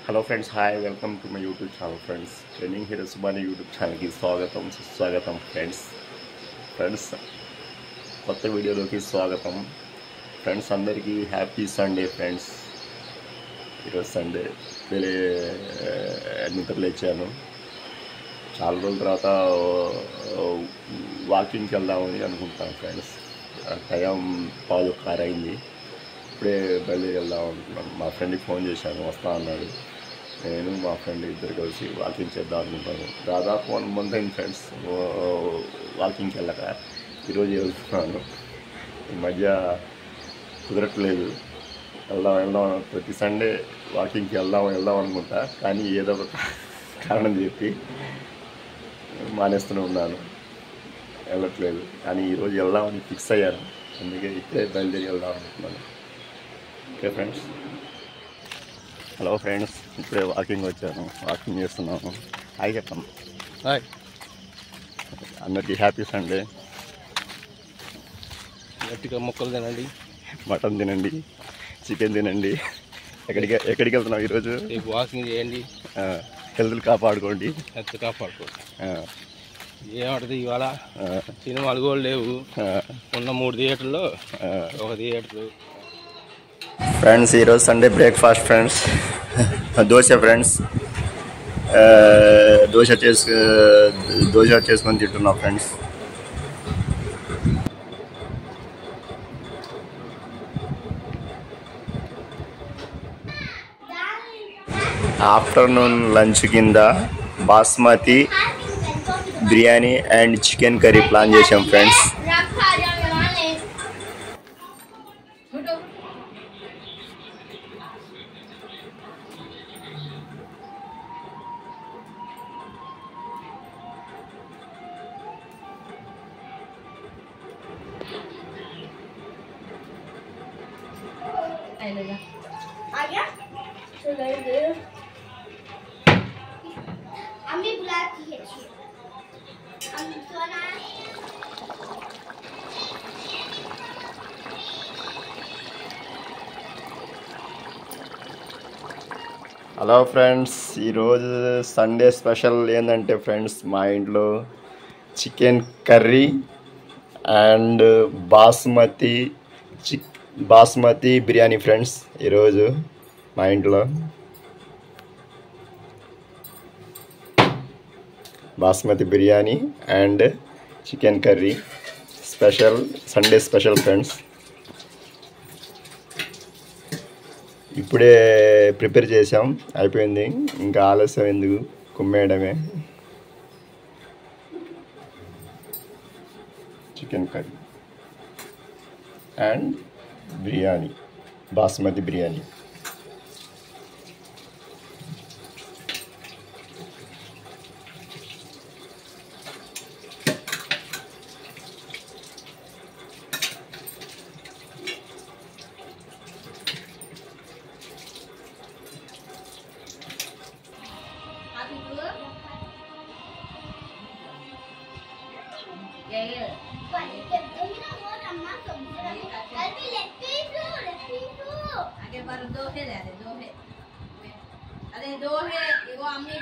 Hello friends, hi, welcome to my YouTube channel friends. Training hero Subani YouTube ఛానల్కి స్వాగతం, సుస్వాగతం friends. కొత్త వీడియోలోకి స్వాగతం ఫ్రెండ్స్. అందరికీ హ్యాపీ సండే ఫ్రెండ్స్. ఈరోజు సండే నిద్ర లేచాను. చాలా రోజుల తర్వాత వాకింగ్కి వెళ్దామని అనుకుంటున్నాను ఫ్రెండ్స్. టైం 5:15 అయింది. ఇప్పుడే బయలుదేరి వెళ్దాం అనుకుంటున్నాను. మా ఫ్రెండ్కి ఫోన్ చేశాను, వస్తా అన్నాడు. నేను మా ఫ్రెండ్ ఇద్దరు కలిసి వాకింగ్ చేద్దాం అనుకుంటాను. దాదాపు 1 month అయింది ఫ్రెండ్స్ వాకింగ్కి వెళ్ళక. ఈరోజు వెళ్తున్నాను. ఈ మధ్య కుదరట్లేదు. వెళ్దాం ప్రతి సండే వాకింగ్కి వెళ్దాం అనుకుంటా, కానీ ఏదో ఒక కారణం చెప్పి మానేస్తూనే ఉన్నాను, వెళ్ళట్లేదు. కానీ ఈరోజు వెళ్దామని ఫిక్స్ అయ్యాను. అందుకే ఇప్పుడే బయలుదేరి వెళ్దాం అనుకుంటున్నాను. Okay friends. హలో ఫ్రెండ్స్, ఇప్పుడే వాకింగ్ వచ్చాను, వాకింగ్ చేస్తున్నాను. హాయ్ చెప్పాను. హాయ్ అందరికీ హ్యాపీ సండే. గట్టిగా మొక్కలు తినండి, మటన్ తినండి, చికెన్ తినండి. ఎక్కడికి వెళ్తున్నాం ఈరోజు? వాకింగ్ చేయండి, హెల్త్ కాపాడుకోండి. హెల్త్ కాపాడుకోండి. ఏమంటది ఇవాళ సినిమాలు కూడా లేవు. ఉన్న 3 థియేటర్లో ఒక థియేటర్. ఫ్రెండ్స్, ఈరోజు Sunday breakfast friends dosa friends. Dosa చేసుకొని తింటున్నాం ఫ్రెండ్స్. ఆఫ్టర్నూన్ లంచ్ కింద basmati biryani and chicken curry plan చేసాం ఫ్రెండ్స్. आ गया तो गए अम्मी बुलाती है अम्मी सोना హలో ఫ్రెండ్స్, ఈరోజు సండే స్పెషల్ ఏంటంటే ఫ్రెండ్స్, మా ఇంట్లో chicken curry and basmati biryani friends. ఈరోజు మా ఇంట్లో basmati biryani and chicken curry special, Sunday special friends. ఇప్పుడే ప్రిపేర్ చేసాం, అయిపోయింది. ఇంకా ఆలస్యం ఎందుకు, కుమ్మేయడమే. Chicken curry and biryani, basmati biryani. अरे दो है वो अम्मी